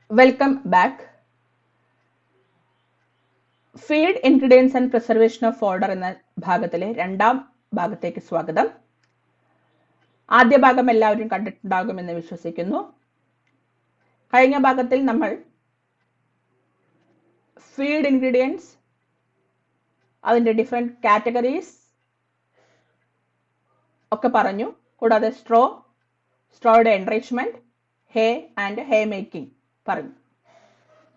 Welcome back. Feed ingredients and preservation of fodder എന്ന ഭാഗത്തിലെ രണ്ടാം ഭാഗത്തേക്ക് സ്വാഗതം. ആദ്യ ഭാഗം എല്ലാവരും കണ്ടിട്ടുണ്ടാകുമെന്ന് വിശ്വസിക്കുന്നു. കഴിഞ്ഞ ഭാഗത്തിൽ നമ്മൾ ഫീഡ് ഇൻഗ്രീഡിയൻസ്, അതിന്റെ ഡിഫറെന്റ് കാറ്റഗറീസ് ഒക്കെ പറഞ്ഞു. കൂടാതെ സ്ട്രോയുടെ enrichment, hay and hay making പറഞ്ഞു.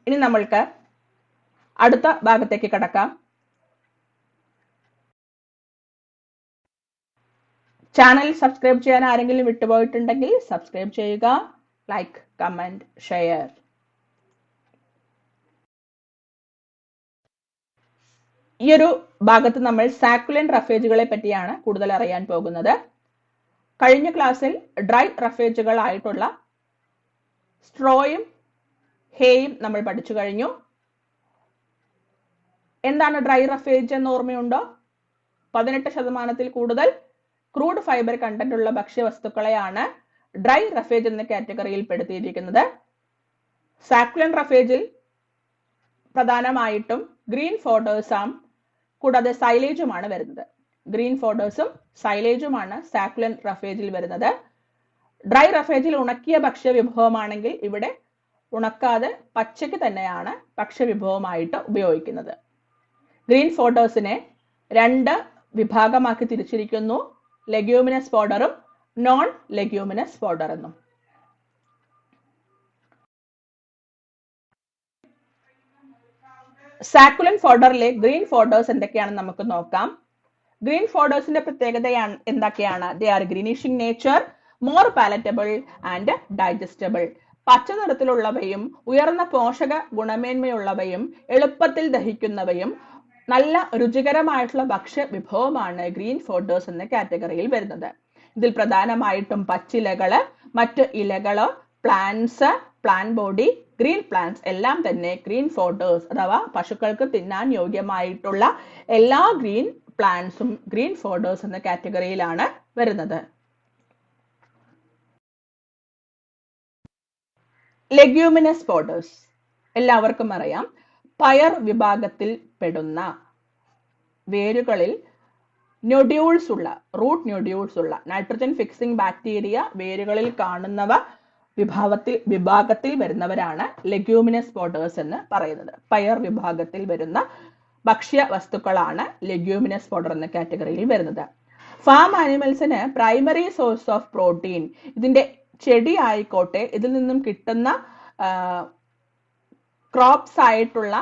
ഇനി നമ്മൾക്ക് അടുത്ത ഭാഗത്തേക്ക് കടക്കാം. ചാനൽ സബ്സ്ക്രൈബ് ചെയ്യാൻ ആരെങ്കിലും വിട്ടുപോയിട്ടുണ്ടെങ്കിൽ സബ്സ്ക്രൈബ് ചെയ്യുക, ലൈക്ക്, കമന്റ്, ഷെയർ. ഈ ഒരു ഭാഗത്ത് നമ്മൾ സാക്കുലന്റ് റഫേജുകളെ പറ്റിയാണ് കൂടുതൽ അറിയാൻ പോകുന്നത്. കഴിഞ്ഞ ക്ലാസ്സിൽ ഡ്രൈ റഫേജുകൾ ആയിട്ടുള്ള സ്ട്രോയും ഹേയും നമ്മൾ പഠിച്ചു കഴിഞ്ഞു. എന്താണ് ഡ്രൈ റഫേജ് എന്ന് ഓർമ്മയുണ്ടോ? 18% കൂടുതൽ ക്രൂഡ് ഫൈബർ കണ്ടന്റ് ഉള്ള ഭക്ഷ്യവസ്തുക്കളെയാണ് ഡ്രൈ റഫേജ് എന്ന കാറ്റഗറിയിൽ പെടുത്തിയിരിക്കുന്നത്. സാക്കുലന്റ് റഫേജിൽ പ്രധാനമായിട്ടും ഗ്രീൻ ഫോഡേഴ്സും കൂടാതെ സൈലേജുമാണ് വരുന്നത്. ഗ്രീൻ ഫോഡേഴ്സും സൈലേജുമാണ് സാക്കുലന്റ് റഫേജിൽ വരുന്നത്. ഡ്രൈ റഫേജിൽ ഉണക്കിയ ഭക്ഷ്യവിഭവമാണെങ്കിൽ ഇവിടെ ഉണക്കാതെ പച്ചയ്ക്ക് തന്നെയാണ് ഭക്ഷ്യവിഭവമായിട്ട് ഉപയോഗിക്കുന്നത്. ഗ്രീൻ ഫോഡേഴ്സിനെ രണ്ട് വിഭാഗമാക്കി തിരിച്ചിരിക്കുന്നു: ലെഗ്യൂമിനസ് ഫോഡറും നോൺ ലെഗ്യൂമിനസ് ഫോഡർ എന്നും. സാക്കുലന്റ് ഫോഡറിലെ ഗ്രീൻ ഫോഡേഴ്സ് എന്തൊക്കെയാണെന്ന് നമുക്ക് നോക്കാം. ഗ്രീൻ ഫോഡേഴ്സിന്റെ പ്രത്യേകത എന്തൊക്കെയാണ്? They are greenish in nature, more palatable and digestible. പച്ച നിറത്തിലുള്ളവയും ഉയർന്ന പോഷക ഗുണമേന്മയുള്ളവയും എളുപ്പത്തിൽ ദഹിക്കുന്നവയും നല്ല രുചികരമായിട്ടുള്ള ഭക്ഷ്യ വിഭവമാണ് ഗ്രീൻ ഫോഡേഴ്സ് എന്ന കാറ്റഗറിയിൽ വരുന്നത്. ഇതിൽ പ്രധാനമായിട്ടും പച്ചിലകള്, മറ്റ് ഇലകള്, plants, plant body, green plants എല്ലാം തന്നെ ഗ്രീൻ ഫോഡേഴ്സ് അഥവാ പശുക്കൾക്ക് തിന്നാൻ യോഗ്യമായിട്ടുള്ള എല്ലാ ഗ്രീൻ പ്ലാന്റ്സും ഗ്രീൻ ഫോഡേഴ്സ് എന്ന കാറ്റഗറിയിലാണ് വരുന്നത്. ലെഗ്യൂമിനസ് ഫോഡേഴ്സ് എല്ലാവർക്കും അറിയാം. പയർ വിഭാഗത്തിൽ പെടുന്ന വേരുകളിൽ നൊഡ്യൂൾസ് ഉള്ള, റൂട്ട് നൊഡ്യൂൾസ് ഉള്ള നൈട്രജൻ ഫിക്സിംഗ് ബാക്ടീരിയ വേരുകളിൽ കാണുന്നവ വിഭാഗത്തിൽ വരുന്നവരാണ് ലെഗ്യൂമിനസ് ഫോഡേഴ്സ് എന്ന് പറയുന്നത്. പയർ വിഭാഗത്തിൽ വരുന്ന ഭക്ഷ്യ വസ്തുക്കളാണ് ലെഗ്യൂമിനസ് ഫോഡർ എന്ന കാറ്റഗറിയിൽ വരുന്നത്. ഫാം ആനിമൽസിന് പ്രൈമറി സോഴ്സ് ഓഫ് പ്രോട്ടീൻ, ഇതിന്റെ ചെടി ആയിക്കോട്ടെ, ഇതിൽ നിന്നും കിട്ടുന്ന ക്രോപ്സ് ആയിട്ടുള്ള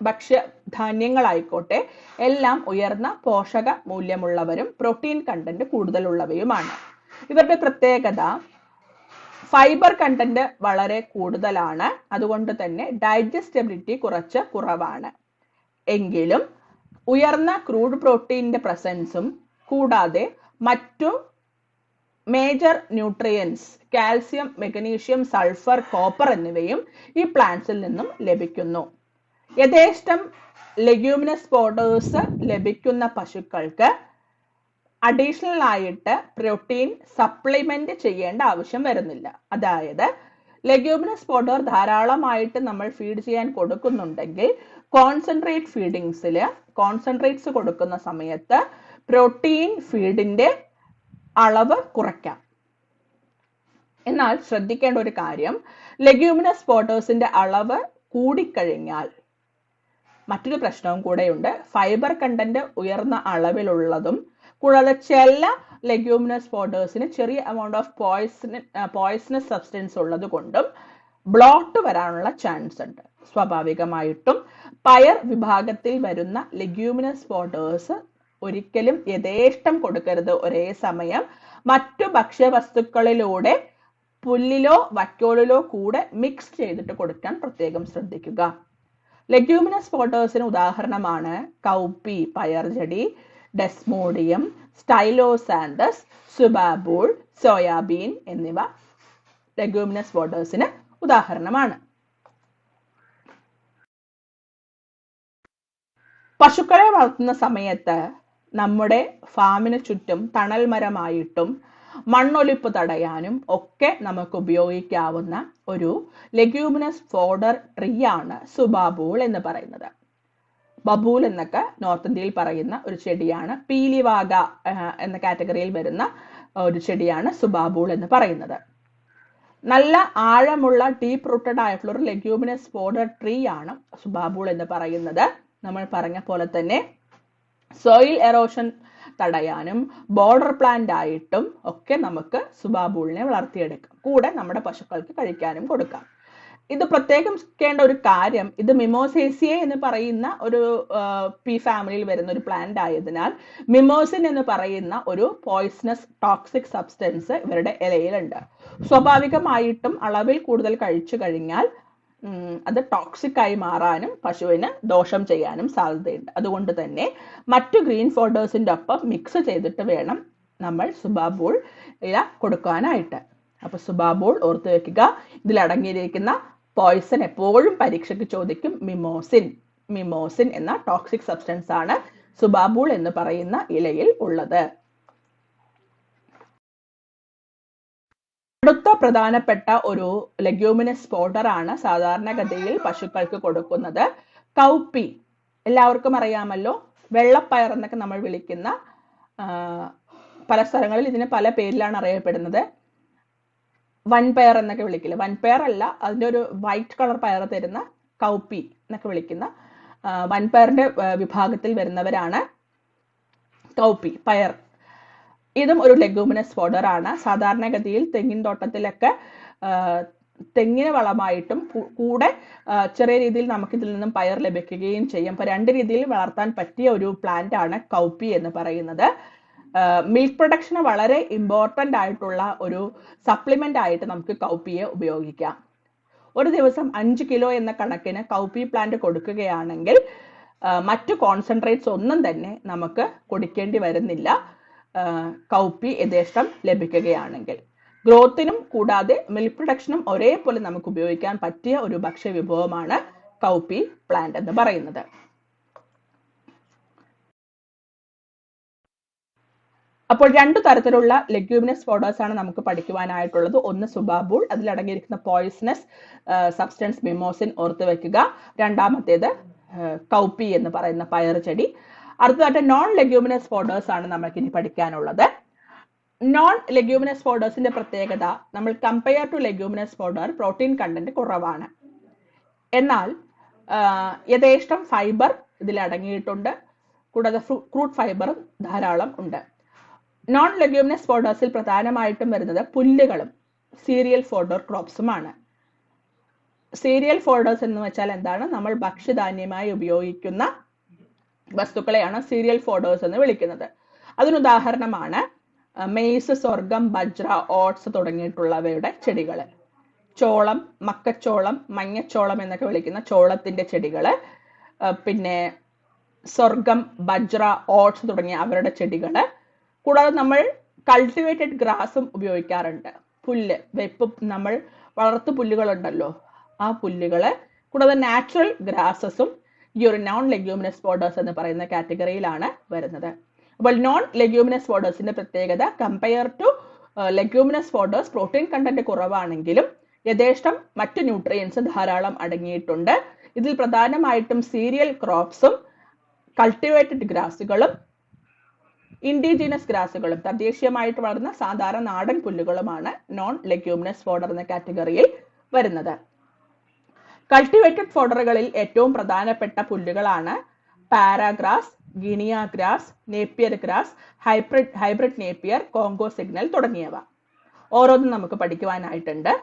ഭക്ഷ്യധാന്യങ്ങളായിക്കോട്ടെ, എല്ലാം ഉയർന്ന പോഷക മൂല്യമുള്ളവരും പ്രോട്ടീൻ കണ്ടന്റ് കൂടുതലുള്ളവയുമാണ്. ഇവരുടെ പ്രത്യേകത ഫൈബർ കണ്ടന്റ് വളരെ കൂടുതലാണ്. അതുകൊണ്ട് തന്നെ ഡൈജസ്റ്റബിലിറ്റി കുറവാണ്. എങ്കിലും ഉയർന്ന ക്രൂഡ് പ്രോട്ടീനിന്റെ പ്രസൻസും കൂടാതെ മറ്റു major nutrients calcium, magnesium, sulphur, copper എന്നിവയും ഈ പ്ലാന്റ്സിൽ നിന്നും ലഭിക്കുന്നു. യഥേഷ്ടം ലെഗ്യൂമിനസ് ഫോഡേഴ്സ് ലഭിക്കുന്ന പശുക്കൾക്ക് അഡീഷണൽ ആയിട്ട് പ്രോട്ടീൻ സപ്ലിമെന്റ് ചെയ്യേണ്ട ആവശ്യം വരുന്നില്ല. അതായത് ലെഗ്യൂമിനസ് ഫോഡർ ധാരാളമായിട്ട് നമ്മൾ ഫീഡ് ചെയ്യാൻ കൊടുക്കുന്നുണ്ടെങ്കിൽ കോൺസെൻട്രേറ്റ് ഫീഡിങ്സിൽ കോൺസെൻട്രേറ്റ്സ് കൊടുക്കുന്ന സമയത്ത് പ്രോട്ടീൻ ഫീഡിന്റെ അളവ് കുറയ്ക്കാം. എന്നാൽ ശ്രദ്ധിക്കേണ്ട ഒരു കാര്യം, ലെഗ്യൂമിനസ് ഫോഡേഴ്സിന്റെ അളവ് കൂടിക്കഴിഞ്ഞാൽ മറ്റൊരു പ്രശ്നവും കൂടെയുണ്ട്. ഫൈബർ കണ്ടന്റ് ഉയർന്ന അളവിലുള്ളതും കൂടാതെ ചില ലെഗ്യൂമിനസ് ഫോഡേഴ്സിന് ചെറിയ എമൗണ്ട് ഓഫ് പോയ്സണസ് സബ്സ്റ്റൻസ് ഉള്ളത് കൊണ്ടും ബ്ലോട്ട് വരാനുള്ള ചാൻസ് ഉണ്ട്. സ്വാഭാവികമായിട്ടും പയർ വിഭാഗത്തിൽ വരുന്ന ലെഗ്യൂമിനസ് ഫോഡേഴ്സ് ഒരിക്കലും യഥേഷ്ടം കൊടുക്കരുത്. ഒരേ സമയം മറ്റു ഭക്ഷ്യവസ്തുക്കളിലൂടെ പുല്ലിലോ വൈക്കോലിലോ കൂടെ മിക്സ് ചെയ്തിട്ട് കൊടുക്കാൻ പ്രത്യേകം ശ്രദ്ധിക്കുക. ലെഗ്യൂമിനസ് ഫോഡേഴ്സിന് ഉദാഹരണമാണ് കൗപ്പി പയർജടി, ഡെസ്മോഡിയം, സ്റ്റൈലോസാന്തസ്, സുബാബുൾ, സോയാബീൻ എന്നിവ ലെഗ്യൂമിനസ് ഫോഡേഴ്സിന് ഉദാഹരണമാണ്. പശുക്കളെ വളർത്തുന്ന സമയത്ത് നമ്മുടെ ഫാമിന് ചുറ്റും തണൽ മരമായിട്ടും മണ്ണൊലിപ്പ് തടയാനും ഒക്കെ നമുക്ക് ഉപയോഗിക്കാവുന്ന ഒരു ലെഗ്യൂമിനസ് ഫോഡർ ട്രീ ആണ് സുബാബൂൾ എന്ന് പറയുന്നത്. ബബൂൽ എന്നൊക്കെ നോർത്ത് ഇന്ത്യയിൽ പറയുന്ന ഒരു ചെടിയാണ്. പീലിവാഗ എന്ന കാറ്റഗറിയിൽ വരുന്ന ഒരു ചെടിയാണ് സുബാബൂൾ എന്ന് പറയുന്നത്. നല്ല ആഴമുള്ള ഡീപ്പ് റൂട്ടഡ് ആയിട്ടുള്ള ഒരു ലെഗ്യൂമിനസ് ഫോഡർ ട്രീ ആണ് സുബാബൂൾ എന്ന് പറയുന്നത്. നമ്മൾ പറഞ്ഞ പോലെ തന്നെ സോയിൽ എറോഷൻ തടയാനും ബോർഡർ പ്ലാന്റ് ആയിട്ടും ഒക്കെ നമുക്ക് സുബാബൂളിനെ വളർത്തിയെടുക്കാം. കൂടെ നമ്മുടെ പശുക്കൾക്ക് കഴിക്കാനും കൊടുക്കാം. ഇത് പ്രത്യേകം ശ്രദ്ധിക്കേണ്ട ഒരു കാര്യം, ഇത് മിമോസേസിയെ എന്ന് പറയുന്ന ഒരു പി ഫാമിലിയിൽ വരുന്ന ഒരു പ്ലാന്റ് ആയതിനാൽ മിമോസിൻ എന്ന് പറയുന്ന ഒരു പോയിസണസ് ടോക്സിക് സബ്സ്റ്റൻസ് ഇവരുടെ ഇലയിലുണ്ട്. സ്വാഭാവികമായിട്ടും അളവിൽ കൂടുതൽ കഴിച്ചു കഴിഞ്ഞാൽ അത് ടോക്സിക് ആയി മാറാനും പശുവിന് ദോഷം ചെയ്യാനും സാധ്യതയുണ്ട്. അതുകൊണ്ട് തന്നെ മറ്റു ഗ്രീൻ ഫോഡേഴ്സിന്റെ ഒപ്പം മിക്സ് ചെയ്തിട്ട് വേണം നമ്മൾ സുബാബൂൾ ഇല കൊടുക്കാനായിട്ട്. അപ്പൊ സുബാബൂൾ ഓർത്ത് വെക്കുക. ഇതിൽ അടങ്ങിയിരിക്കുന്ന പോയിസൺ എപ്പോഴും പരീക്ഷയ്ക്ക് ചോദിക്കും. മിമോസിൻ എന്ന ടോക്സിക് സബ്സ്റ്റൻസ് ആണ് സുബാബൂൾ എന്ന് പറയുന്ന ഇലയിൽ ഉള്ളത്. അടുത്ത പ്രധാനപ്പെട്ട ഒരു ലെഗ്യൂമിനസ് ഫോഡർ ആണ് സാധാരണഗതിയിൽ പശുക്കൾക്ക് കൊടുക്കുന്നത് കൗപ്പി. എല്ലാവർക്കും അറിയാമല്ലോ, വെള്ളപ്പയർ എന്നൊക്കെ നമ്മൾ വിളിക്കുന്ന, പല സ്ഥലങ്ങളിൽ ഇതിന് പല പേരിലാണ് അറിയപ്പെടുന്നത്. വൻപയർ എന്നൊക്കെ വിളിക്കില്ല, വൻപയർ അല്ല, അതിൻ്റെ ഒരു വൈറ്റ് കളർ പയർ തരുന്ന കൗപ്പി എന്നൊക്കെ വിളിക്കുന്ന വൻപയറിന്റെ വിഭാഗത്തിൽ വരുന്നവരാണ് കൗപ്പി പയർ. ഇതും ഒരു ലെഗ്യൂമിനസ് ഫോഡർ ആണ്. സാധാരണഗതിയിൽ തെങ്ങിൻ തോട്ടത്തിലൊക്കെ തെങ്ങിന് വളമായിട്ടും കൂടെ ചെറിയ രീതിയിൽ നമുക്ക് ഇതിൽ നിന്നും പയർ ലഭിക്കുകയും ചെയ്യും. അപ്പൊ രണ്ട് രീതിയിൽ വളർത്താൻ പറ്റിയ ഒരു പ്ലാന്റ് ആണ് കൗപ്പി എന്ന് പറയുന്നത്. മിൽക്ക് പ്രൊഡക്ഷന് വളരെ ഇമ്പോർട്ടൻ്റ് ആയിട്ടുള്ള ഒരു സപ്ലിമെന്റ് ആയിട്ട് നമുക്ക് കൗപ്പിയെ ഉപയോഗിക്കാം. ഒരു ദിവസം 5 കിലോ എന്ന കണക്കിന് കൗപ്പി പ്ലാന്റ് കൊടുക്കുകയാണെങ്കിൽ മറ്റു കോൺസെൻട്രേറ്റ്സ് ഒന്നും തന്നെ നമുക്ക് കൊടുക്കേണ്ടി വരുന്നില്ല. കൗപ്പി യഥേഷ്ടം ലഭിക്കുകയാണെങ്കിൽ ഗ്രോത്തിനും കൂടാതെ മിൽക്ക് പ്രൊഡക്ഷനും ഒരേപോലെ നമുക്ക് ഉപയോഗിക്കാൻ പറ്റിയ ഒരു ഭക്ഷ്യ വിഭവമാണ് കൗപ്പി പ്ലാന്റ് എന്ന് പറയുന്നത്. അപ്പോൾ രണ്ടു തരത്തിലുള്ള ലെഗ്യൂമിനസ് ഫോഡേഴ്സ് ആണ് നമുക്ക് പഠിക്കുവാനായിട്ടുള്ളത്. ഒന്ന് സുബാബൂൾ, അതിലടങ്ങിയിരിക്കുന്ന പോയിസണസ് സബ്സ്റ്റൻസ് മിമോസിൻ ഓർത്ത് വെക്കുക. രണ്ടാമത്തേത് കൗപ്പി എന്ന് പറയുന്ന പയർ ചെടി. അടുത്തതായിട്ട് നോൺ ലെഗ്യൂമിനസ് ഫോഡേഴ്സ് ആണ് നമുക്ക് ഇനി പഠിക്കാനുള്ളത്. നോൺ ലെഗ്യൂമിനസ് ഫോഡേഴ്സിന്റെ പ്രത്യേകത, നമ്മൾ compare to leguminous fodder protein content കുറവാണ്, എന്നാൽ യഥേഷ്ടം ഫൈബർ ഇതിൽ അടങ്ങിയിട്ടുണ്ട്. കൂടാതെ ഫ്രൂട്ട് ഫൈബറും ധാരാളം ഉണ്ട്. നോൺ ലെഗ്യൂമിനസ് ഫോഡേഴ്സിൽ പ്രധാനമായിട്ടും വരുന്നത് പുല്ലുകളും സീരിയൽ ഫോഡർ ക്രോപ്സുമാണ്. സീരിയൽ ഫോഡേഴ്സ് എന്ന് വെച്ചാൽ എന്താണ്? നമ്മൾ ഭക്ഷ്യധാന്യമായി ഉപയോഗിക്കുന്ന വസ്തുക്കളെയാണ് സീരിയൽ ഫോഡേഴ്സ് എന്ന് വിളിക്കുന്നത്. അതിനുദാഹരണമാണ് മെയ്സ്, സ്വർഗം, ബജ്ര, ഓട്സ് തുടങ്ങിയിട്ടുള്ളവയുടെ ചെടികൾ. ചോളം, മക്കച്ചോളം, മഞ്ഞച്ചോളം എന്നൊക്കെ വിളിക്കുന്ന ചോളത്തിന്റെ ചെടികള്, പിന്നെ സ്വർഗം, ബജ്ര, ഓട്സ് തുടങ്ങിയ അവരുടെ ചെടികള്. കൂടാതെ നമ്മൾ കൾട്ടിവേറ്റഡ് ഗ്രാസും ഉപയോഗിക്കാറുണ്ട്. പുല്ല്, വെപ്പ്, നമ്മൾ വളർത്തു പുല്ലുകളുണ്ടല്ലോ, ആ പുല്ലുകള്. കൂടാതെ നാച്ചുറൽ ഗ്രാസസും ഈ ഒരു നോൺ ലെഗ്യൂമിനസ് ഫോഡേഴ്സ് എന്ന് പറയുന്ന കാറ്റഗറിയിലാണ് വരുന്നത്. അപ്പോൾ നോൺ ലെഗ്യൂമിനസ് ഫോഡേഴ്സിന്റെ പ്രത്യേകത, compare to leguminous fodders protein content കുറവാണെങ്കിലും യഥേഷ്ടം മറ്റു ന്യൂട്രിയൻസ് ധാരാളം അടങ്ങിയിട്ടുണ്ട്. ഇതിൽ പ്രധാനമായിട്ടും സീരിയൽ ക്രോപ്സും കൾട്ടിവേറ്റഡ് ഗ്രാസുകളും ഇൻഡിജിനസ് ഗ്രാസുകളും തദ്ദേശീയമായിട്ട് വളർന്ന സാധാരണ നാടൻ പുല്ലുകളുമാണ് നോൺ ലെഗ്യൂമിനസ് ഫോഡർ എന്ന കാറ്റഗറിയിൽ വരുന്നത്. കൾട്ടിവേറ്റഡ് ഫോഡറുകളിൽ ഏറ്റവും പ്രധാനപ്പെട്ട പുല്ലുകളാണ് para grass, guinea grass, napier grass, hybrid napier, Congo signal തുടങ്ങിയവ. ഓരോന്നും നമുക്ക് പഠിക്കുവാനായിട്ടുണ്ട്.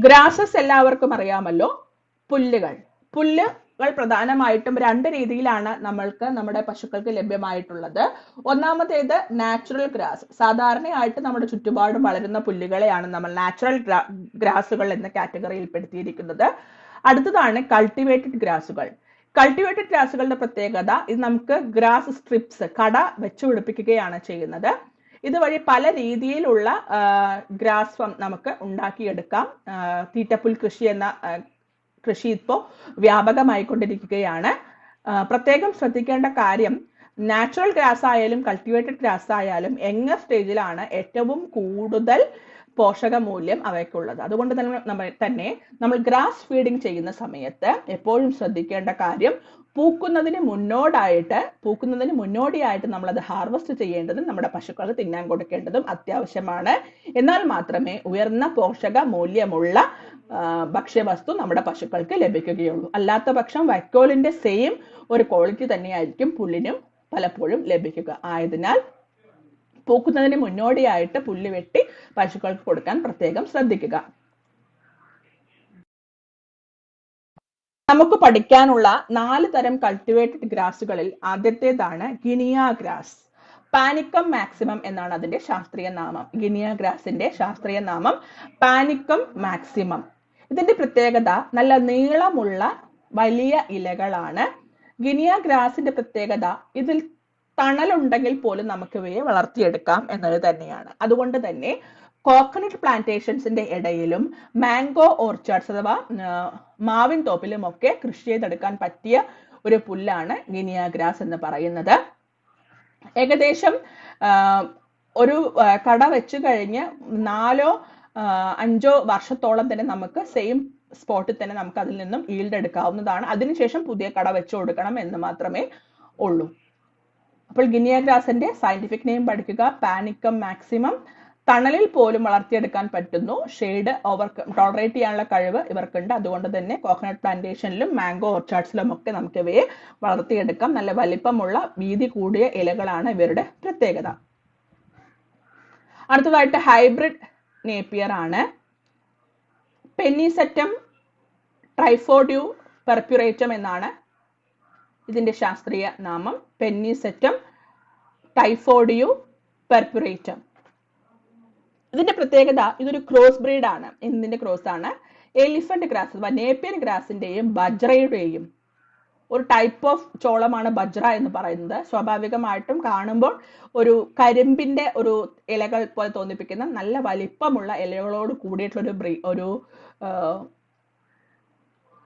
ഗ്രാസസ് എല്ലാവർക്കും അറിയാമല്ലോ, പുല്ലുകൾ പ്രധാനമായിട്ടും രണ്ട് രീതിയിലാണ് നമ്മൾക്ക് നമ്മുടെ പശുക്കൾക്ക് ലഭ്യമായിട്ടുള്ളത്. ഒന്നാമത്തേത് നാച്ചുറൽ ഗ്രാസ്. സാധാരണയായിട്ട് നമ്മുടെ ചുറ്റുപാടും വളരുന്ന പുല്ലുകളെയാണ് നമ്മൾ നാച്ചുറൽ ഗ്രാസുകൾ എന്ന കാറ്റഗറിയിൽ പെടുത്തിയിരിക്കുന്നത്. അടുത്തതാണ് കൾട്ടിവേറ്റഡ് ഗ്രാസുകൾ. കൾട്ടിവേറ്റഡ് ഗ്രാസുകളുടെ പ്രത്യേകത, ഇത് നമുക്ക് ഗ്രാസ് സ്ട്രിപ്സ്, കട വെച്ചു പിടിപ്പിക്കുകയാണ് ചെയ്യുന്നത്. ഇതുവഴി പല രീതിയിലുള്ള ഗ്രാസ് നമുക്ക് ഉണ്ടാക്കിയെടുക്കാം. തീറ്റപ്പുൽ കൃഷി ഇപ്പോൾ വ്യാപകമായിക്കൊണ്ടിരിക്കുകയാണ്. പ്രത്യേകം ശ്രദ്ധിക്കേണ്ട കാര്യം, നാച്ചുറൽ ഗ്രാസ് ആയാലും കൾട്ടിവേറ്റഡ് ഗ്രാസ് ആയാലും യങ്ങർ സ്റ്റേജിലാണ് ഏറ്റവും കൂടുതൽ പോഷകമൂല്യം അവയ്ക്കുള്ളത്. അതുകൊണ്ട് തന്നെ നമ്മൾ ഗ്രാസ് ഫീഡിങ് ചെയ്യുന്ന സമയത്ത് എപ്പോഴും ശ്രദ്ധിക്കേണ്ട കാര്യം പൂക്കുന്നതിന് മുന്നോടിയായിട്ട് നമ്മൾ അത് ഹാർവെസ്റ്റ് ചെയ്യേണ്ടതും നമ്മുടെ പശുക്കൾക്ക് തിന്നാൻ കൊടുക്കേണ്ടതും അത്യാവശ്യമാണ്. എന്നാൽ മാത്രമേ ഉയർന്ന പോഷക മൂല്യമുള്ള ഭക്ഷ്യവസ്തു നമ്മുടെ പശുക്കൾക്ക് ലഭിക്കുകയുള്ളൂ. അല്ലാത്ത പക്ഷം വൈക്കോലിന്റെ സെയിം ഒരു ക്വാളിറ്റി തന്നെയായിരിക്കും പുല്ലിനും പലപ്പോഴും ലഭിക്കുക. ആയതിനാൽ പൂക്കുന്നതിന് മുന്നോടിയായിട്ട് പുല്ല് വെട്ടി പശുക്കൾക്ക് കൊടുക്കാൻ പ്രത്യേകം ശ്രദ്ധിക്കുക. നമുക്ക് പഠിക്കാനുള്ള 4 തരം കൾട്ടിവേറ്റഡ് ഗ്രാസുകളിൽ ആദ്യത്തേതാണ് ഗിനിയ ഗ്രാസ്. പാനിക്കം മാക്സിമം എന്നാണ് അതിന്റെ ശാസ്ത്രീയ നാമം. ഗിനിയ ഗ്രാസിന്റെ ശാസ്ത്രീയ നാമം പാനിക്കം മാക്സിമം. ഇതിന്റെ പ്രത്യേകത നല്ല നീളമുള്ള വലിയ ഇലകളാണ്. ഗിനിയ ഗ്രാസിന്റെ പ്രത്യേകത ഇതിൽ തണലുണ്ടെങ്കിൽ പോലും നമുക്ക് ഇവയെ വളർത്തിയെടുക്കാം എന്നത് തന്നെയാണ്. അതുകൊണ്ട് തന്നെ കോക്കനട്ട് പ്ലാന്റേഷൻസിന്റെ ഇടയിലും മാംഗോ ഓർച്ചാർഡ്സ് അഥവാ മാവിൻ തോപ്പിലും ഒക്കെ കൃഷി ചെയ്തെടുക്കാൻ പറ്റിയ ഒരു പുല്ലാണ് ഗിനിയ ഗ്രാസ് എന്ന് പറയുന്നത്. ഏകദേശം ഒരു കട വെച്ച് കഴിഞ്ഞ് 4-5 വർഷത്തോളം തന്നെ നമുക്ക് സെയിം സ്പോട്ടിൽ തന്നെ നമുക്ക് അതിൽ നിന്നും ഈൽഡ് എടുക്കാവുന്നതാണ്. അതിനുശേഷം പുതിയ കട വെച്ച് കൊടുക്കണം എന്ന് മാത്രമേ ഉള്ളൂ. അപ്പോൾ ഗിനിയ ഗ്രാസിന്റെ സയന്റിഫിക് നെയിം പഠിക്കുക, പാനിക്കം മാക്സിമം. തണലിൽ പോലും വളർത്തിയെടുക്കാൻ പറ്റുന്നു. ഷെയ്ഡ് ടോളറേറ്റ് ചെയ്യാനുള്ള കഴിവ് ഇവർക്കുണ്ട്. അതുകൊണ്ട് തന്നെ കോക്കനട്ട് പ്ലാന്റേഷനിലും മാംഗോ ഓർച്ചാർഡ്സിലും ഒക്കെ നമുക്ക് ഇവയെ വളർത്തിയെടുക്കാം. നല്ല വലിപ്പമുള്ള വീതി കൂടിയ ഇലകളാണ് ഇവരുടെ പ്രത്യേകത. അടുത്തതായിട്ട് ഹൈബ്രിഡ് നേപ്പിയർ ആണ്. പെന്നിസെറ്റം ട്രൈഫോഡ്യൂ പെർപ്യുറേറ്റം എന്നാണ് ഇതിന്റെ ശാസ്ത്രീയ നാമം. പെന്നിസെറ്റം ടൈഫോഡിയു പെർപ്യുറേറ്റം. ഇതിന്റെ പ്രത്യേകത ഇതൊരു ക്രോസ് ബ്രീഡ് ആണ്. എന്തിന്റെ ക്രോസ് ആണ്? എലിഫന്റ് ഗ്രാസ് അഥവാ നേപ്പിയർ ഗ്രാസിന്റെയും ബജ്രയുടെയും ഒരു ടൈപ്പ് ഓഫ് ചോളമാണ് ബജ്ര എന്ന് പറയുന്നത്. സ്വാഭാവികമായിട്ടും കാണുമ്പോൾ ഒരു കരിമ്പിന്റെ ഒരു ഇലകൾ പോലെ തോന്നിപ്പിക്കുന്ന നല്ല വലിപ്പമുള്ള ഇലകളോട് കൂടിയിട്ടുള്ള ഒരു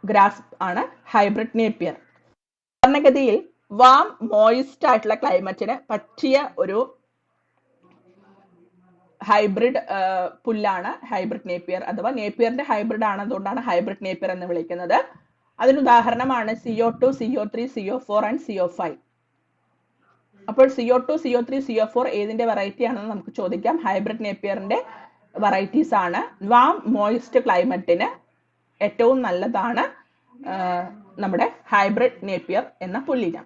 ഗ്രാസ് ആണ് ഹൈബ്രിഡ് നേപ്പിയർ. സാധാരണഗതിയിൽ വാം മോയിസ്റ്റ് ആയിട്ടുള്ള ക്ലൈമറ്റിന് പറ്റിയ ഒരു ഹൈബ്രിഡ് പുല്ലാണ് ഹൈബ്രിഡ് നേപ്പിയർ അഥവാ നേപ്പിയറിന്റെ ഹൈബ്രിഡ് ആണ്. അതുകൊണ്ടാണ് ഹൈബ്രിഡ് നേപ്പിയർ എന്ന് വിളിക്കുന്നത്. അതിന് ഉദാഹരണമാണ് CO2, CO3, CO4 and CO5. അപ്പോൾ CO2, CO3, CO4 ഏതിന്റെ വെറൈറ്റി ആണെന്ന് നമുക്ക് ചോദിക്കാം. ഹൈബ്രിഡ് നേപ്പിയറിന്റെ വെറൈറ്റീസ് ആണ്. വാം മോയിസ്റ്റ് ക്ലൈമറ്റിന് ഏറ്റവും നല്ലതാണ് നമ്മുടെ ഹൈബ്രിഡ് നേപ്പിയർ എന്ന പുല്ലിനം.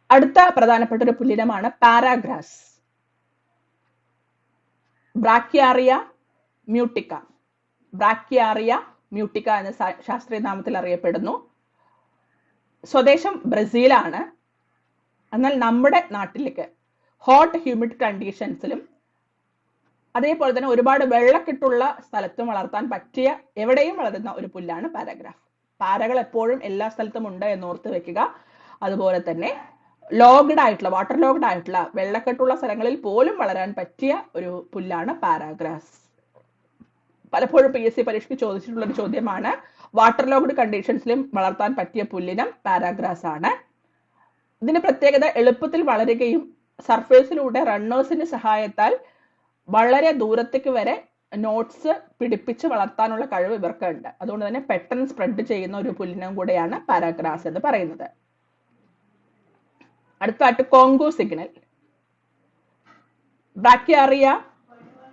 അടുത്ത പ്രധാനപ്പെട്ട ഒരു പുല്ലിനമാണ് പാരാഗ്രാസ്. ബ്രാക്യാറിയ മ്യൂട്ടിക്ക. ബ്രാക്യാറിയ മ്യൂട്ടിക്ക എന്ന ശാസ്ത്രീയ നാമത്തിൽ അറിയപ്പെടുന്നു. സ്വദേശം ബ്രസീലാണ്. എന്നാൽ നമ്മുടെ നാട്ടിലേക്ക് ഹോട്ട് ഹ്യൂമിഡ് കണ്ടീഷൻസിലും അതേപോലെ തന്നെ ഒരുപാട് വെള്ളക്കെട്ടുള്ള സ്ഥലത്തും വളർത്താൻ പറ്റിയ എവിടെയും വളരുന്ന ഒരു പുല്ലാണ് പാരാഗ്രാഫ്. പാരകൾ എപ്പോഴും എല്ലാ സ്ഥലത്തും ഉണ്ട് എന്ന് ഓർത്ത് വെക്കുക. അതുപോലെ തന്നെ വാട്ടർ ലോഗ്ഡ് ആയിട്ടുള്ള വെള്ളക്കെട്ടുള്ള സ്ഥലങ്ങളിൽ പോലും വളരാൻ പറ്റിയ ഒരു പുല്ലാണ് പാരാഗ്രാസ്. പലപ്പോഴും PSC പരീക്ഷയ്ക്ക് ചോദിച്ചിട്ടുള്ള ഒരു ചോദ്യമാണ്. വാട്ടർ ലോഗ്ഡ് കണ്ടീഷൻസിലും വളർത്താൻ പറ്റിയ പുല്ലിനം പാരാഗ്രാസ് ആണ്. ഇതിന്റെ പ്രത്യേകത എളുപ്പത്തിൽ വളരുകയും സർഫേസിലൂടെ റണ്ണേഴ്സിന്റെ സഹായത്താൽ വളരെ ദൂരത്തേക്ക് വരെ നോട്ട്സ് പിടിപ്പിച്ച് വളർത്താനുള്ള കഴിവ് ഇവർക്കുണ്ട്. അതുകൊണ്ട് തന്നെ പെട്ടെന്ന് സ്പ്രെഡ് ചെയ്യുന്ന ഒരു പുല്ലിനം കൂടെയാണ് പാരാഗ്രാസ് എന്ന് പറയുന്നത്. അടുത്തായിട്ട് കോങ്കോ സിഗ്നൽ. ബ്രാക്യാറിയ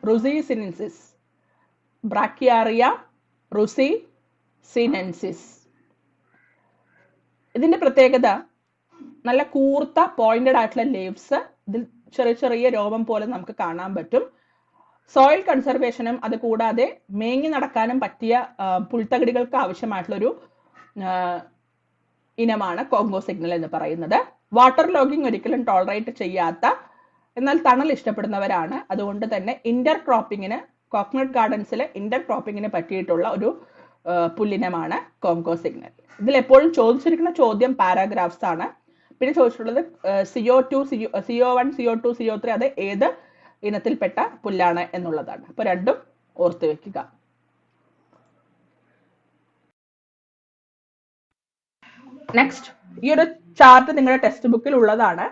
റുസിസിനൻസിസ്. ബ്രാക്യാറിയ റുസിസിനൻസിസ്. ഇതിന്റെ പ്രത്യേകത നല്ല കൂർത്ത പോയിന്റഡ് ആയിട്ടുള്ള ലീവ്സ്. ഇതിൽ ചെറിയ ചെറിയ രോമം പോലെ നമുക്ക് കാണാൻ പറ്റും. സോയിൽ കൺസർവേഷനും അത് കൂടാതെ മേങ്ങി നടക്കാനും പറ്റിയ പുൽത്തകിടികൾക്ക് ആവശ്യമായിട്ടുള്ളൊരു ഇനമാണ് കോങ്കോ സിഗ്നൽ എന്ന് പറയുന്നത്. വാട്ടർ ലോഗിങ് ഒരിക്കലും ടോളറേറ്റ് ചെയ്യാത്ത എന്നാൽ തണൽ ഇഷ്ടപ്പെടുന്നവരാണ്. അതുകൊണ്ട് തന്നെ കോക്കനട്ട് ഗാർഡൻസിൽ ഇന്റർ ക്രോപ്പിങ്ങിന് പറ്റിയിട്ടുള്ള ഒരു പുല്ലിനമാണ് കോങ്കോ സിഗ്നൽ. ഇതിൽ എപ്പോഴും ചോദിച്ചിരിക്കുന്ന ചോദ്യം പാരാഗ്രാഫ്സ് ആണ്. പിന്നെ ചോദിച്ചിട്ടുള്ളത് CO2, CO1, CO2, CO3 അത് ഏത് ഇനത്തിൽപ്പെട്ട പുല്ലാണ് എന്നുള്ളതാണ്. അപ്പൊ രണ്ടും ഓർത്ത് വെക്കുക. നെക്സ്റ്റ്, ഈ ഒരു ചാർട്ട് നിങ്ങളുടെ ടെക്സ്റ്റ് ബുക്കിൽ ഉള്ളതാണ്.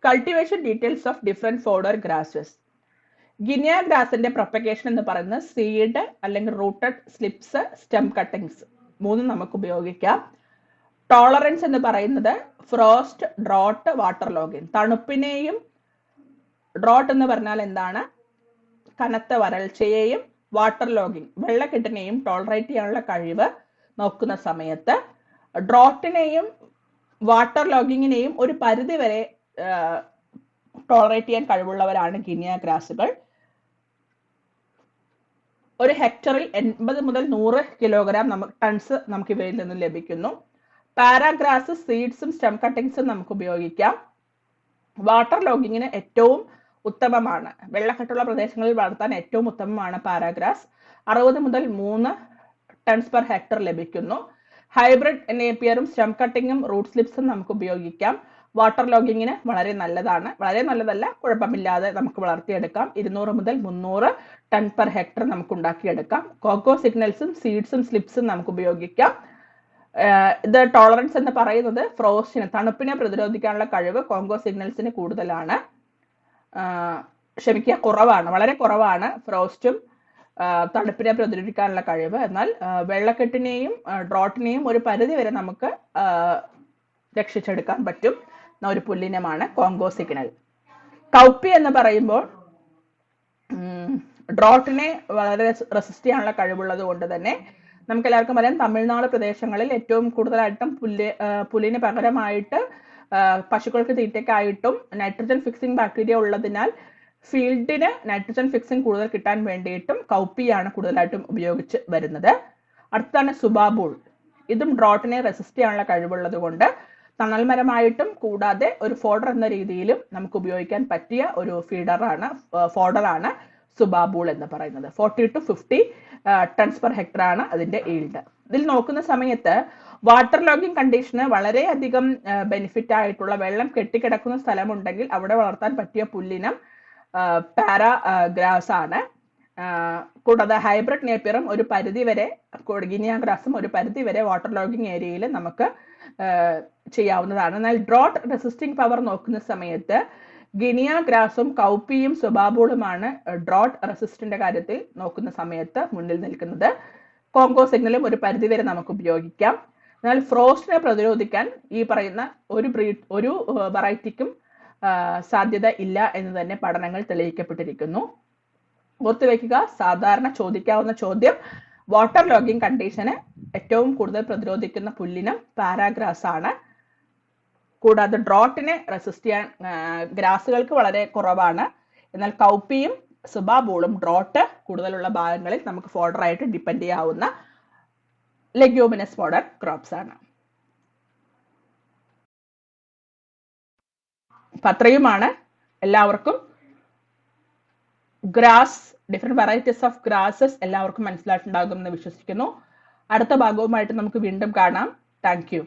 Cultivation details of different fodder grasses. Guinea ഗ്രാസിന്റെ പ്രൊപ്പഗേഷൻ എന്ന് പറയുന്നത് സീഡ് അല്ലെങ്കിൽ റൂട്ടഡ് സ്ലിപ്സ്, സ്റ്റെം കട്ടിങ്സ് മൂന്നും നമുക്ക് ഉപയോഗിക്കാം. ടോളറൻസ് എന്ന് പറയുന്നത് ഫ്രോസ്റ്റ്, ഡ്രോട്ട്, വാട്ടർ ലോഗിങ്. തണുപ്പിനെയും, ഡ്രോട്ട് എന്ന് പറഞ്ഞാൽ എന്താണ്, കനത്ത വരൾച്ചയെയും, വാട്ടർ ലോഗിങ് വെള്ളക്കെട്ടിനെയും ടോളറേറ്റ് ചെയ്യാനുള്ള കഴിവ് നോക്കുന്ന സമയത്ത് ഡ്രോട്ടിനെയും വാട്ടർ ലോഗിങ്ങിനെയും ഒരു പരിധി വരെ ടോളറേറ്റ് ചെയ്യാൻ കഴിവുള്ളവരാണ് ഗിനിയ ഗ്രാസുകൾ. ഒരു ഹെക്ടറിൽ 80 മുതൽ 100 കിലോഗ്രാം ടൺസ് നമുക്ക് ഇവയിൽ നിന്ന് ലഭിക്കുന്നു. പാരാഗ്രാസ്, സീഡ്സും സ്റ്റെം കട്ടിങ്സും നമുക്ക് ഉപയോഗിക്കാം. വാട്ടർ ലോഗിങ്ങിന് ഏറ്റവും ഉത്തമമാണ്, വെള്ളക്കെട്ടുള്ള പ്രദേശങ്ങളിൽ വളർത്താൻ ഏറ്റവും ഉത്തമമാണ് പാരാഗ്രാസ്. 60 മുതൽ 3 ടൺസ് പെർ ഹെക്ടർ ലഭിക്കുന്നു. ഹൈബ്രിഡ് നേപ്പിയറും സ്റ്റെം കട്ടിങ്ങും റൂട്ട് സ്ലിപ്സും നമുക്ക് ഉപയോഗിക്കാം. വാട്ടർ ലോഗിങ്ങിന് വളരെ നല്ലതാണ്, വളരെ നല്ലതല്ല, കുഴപ്പമില്ലാതെ നമുക്ക് വളർത്തിയെടുക്കാം. 200 മുതൽ 300 ടൺ പെർ ഹെക്ടർ നമുക്ക് ഉണ്ടാക്കിയെടുക്കാം. കോങ്കോ സിഗ്നൽസും സീഡ്സും സ്ലിപ്സും നമുക്ക് ഉപയോഗിക്കാം. ഇത് ടോളറൻസ് എന്ന് പറയുന്നത് ഫ്രോസ്റ്റിന്, തണുപ്പിനെ പ്രതിരോധിക്കാനുള്ള കഴിവ് കോങ്കോ സിഗ്നൽസിന് കൂടുതലാണ്. ക്ഷമിക്കുക, കുറവാണ്, വളരെ കുറവാണ് ഫ്രോസ്റ്റും തണുപ്പിനെ പ്രതിരോധിക്കാനുള്ള കഴിവ്. എന്നാൽ വെള്ളക്കെട്ടിനെയും ഡ്രോട്ടിനെയും ഒരു പരിധി വരെ നമുക്ക് രക്ഷിച്ചെടുക്കാൻ പറ്റും ഒരു പുല്ലിനമാണ് കോങ്കോ സിഗ്നൽ. കൗപ്പി എന്ന് പറയുമ്പോൾ ഡ്രോട്ടിനെ വളരെ റെസിസ്റ്റ് ചെയ്യാനുള്ള കഴിവുള്ളത് കൊണ്ട് തന്നെ നമുക്ക് എല്ലാവർക്കും അറിയാം, തമിഴ്നാട് പ്രദേശങ്ങളിൽ ഏറ്റവും കൂടുതലായിട്ടും പുല്ലിന് പകരമായിട്ട് പശുക്കൾക്ക് തീറ്റയ്ക്കായിട്ടും നൈട്രജൻ ഫിക്സിംഗ് ബാക്ടീരിയ ഉള്ളതിനാൽ ഫീൽഡിന് നൈട്രജൻ ഫിക്സിംഗ് കൂടുതൽ കിട്ടാൻ വേണ്ടിയിട്ടും കൗപ്പിയാണ് കൂടുതലായിട്ടും ഉപയോഗിച്ച് വരുന്നത്. അടുത്താണ് സുബാബുൾ. ഇതും ഡ്രോട്ടിനെ റെസിസ്റ്റ് ചെയ്യാനുള്ള കഴിവുള്ളത് കൊണ്ട് തണൽമരമായിട്ടും കൂടാതെ ഒരു ഫോഡർ എന്ന രീതിയിലും നമുക്ക് ഉപയോഗിക്കാൻ പറ്റിയ ഒരു ഫോഡറാണ് സുബാബുൾ എന്ന് പറയുന്നത്. 40 to 50 ടൺസ് പെർ ഹെക്ടർ ആണ് അതിന്റെ ഈൽഡ്. ഇതിൽ നോക്കുന്ന സമയത്ത് വാട്ടർ ലോഗിങ് കണ്ടീഷന് വളരെയധികം ബെനിഫിറ്റ് ആയിട്ടുള്ള, വെള്ളം കെട്ടിക്കിടക്കുന്ന സ്ഥലമുണ്ടെങ്കിൽ അവിടെ വളർത്താൻ പറ്റിയ പുല്ലിനം പാരാഗ്രാസ് ആണ്. കൂടാതെ ഹൈബ്രിഡ് നേപ്പിയറും ഒരു പരിധി വരെ, ഗിനിയ ഗ്രാസും ഒരു പരിധി വരെ വാട്ടർ ലോഗിങ് ഏരിയയിൽ നമുക്ക് ചെയ്യാവുന്നതാണ്. എന്നാൽ ഡ്രോട്ട് റെസിസ്റ്റിംഗ് പവർ നോക്കുന്ന സമയത്ത് ഗിനിയ ഗ്രാസും കൗപ്പിയും സുബാബുളുമാണ് ഡ്രോട്ട് റെസിസ്റ്റിന്റെ കാര്യത്തിൽ നോക്കുന്ന സമയത്ത് മുന്നിൽ നിൽക്കുന്നത്. കോങ്കോ സിഗ്നലും ഒരു പരിധി വരെ നമുക്ക് ഉപയോഗിക്കാം. എന്നാൽ ഫ്രോസ്റ്റിനെ പ്രതിരോധിക്കാൻ ഈ പറയുന്ന ഒരു വെറൈറ്റിക്കും സാധ്യത ഇല്ല എന്ന് തന്നെ പഠനങ്ങൾ തെളിയിക്കപ്പെട്ടിരിക്കുന്നു. ഓർത്തുവെക്കുക, സാധാരണ ചോദിക്കാവുന്ന ചോദ്യം, വാട്ടർ ലോഗിങ് കണ്ടീഷന് ഏറ്റവും കൂടുതൽ പ്രതിരോധിക്കുന്ന പുല്ലിനം പാരാഗ്രാസ് ആണ്. കൂടാതെ ഡ്രോട്ടിനെ റെസിസ്റ്റ് ചെയ്യാൻ ഗ്രാസുകൾക്ക് വളരെ കുറവാണ്. എന്നാൽ കൗപ്പിയും സുബാബുളും ഡ്രോട്ട് കൂടുതലുള്ള ഭാഗങ്ങളിൽ നമുക്ക് ഫോഡറായിട്ട് ഡിപ്പെൻഡ് ചെയ്യാവുന്ന ലെഗ്യൂമിനസ് ഫോഡർ ക്രോപ്സ് ആണ്. അത്രയുമാണ്. എല്ലാവർക്കും grass, different varieties of grasses എല്ലാവർക്കും മനസ്സിലായിട്ടുണ്ടാകുമെന്ന് വിശ്വസിക്കുന്നു. അടുത്ത ഭാഗവുമായിട്ട് നമുക്ക് വീണ്ടും കാണാം. Thank you.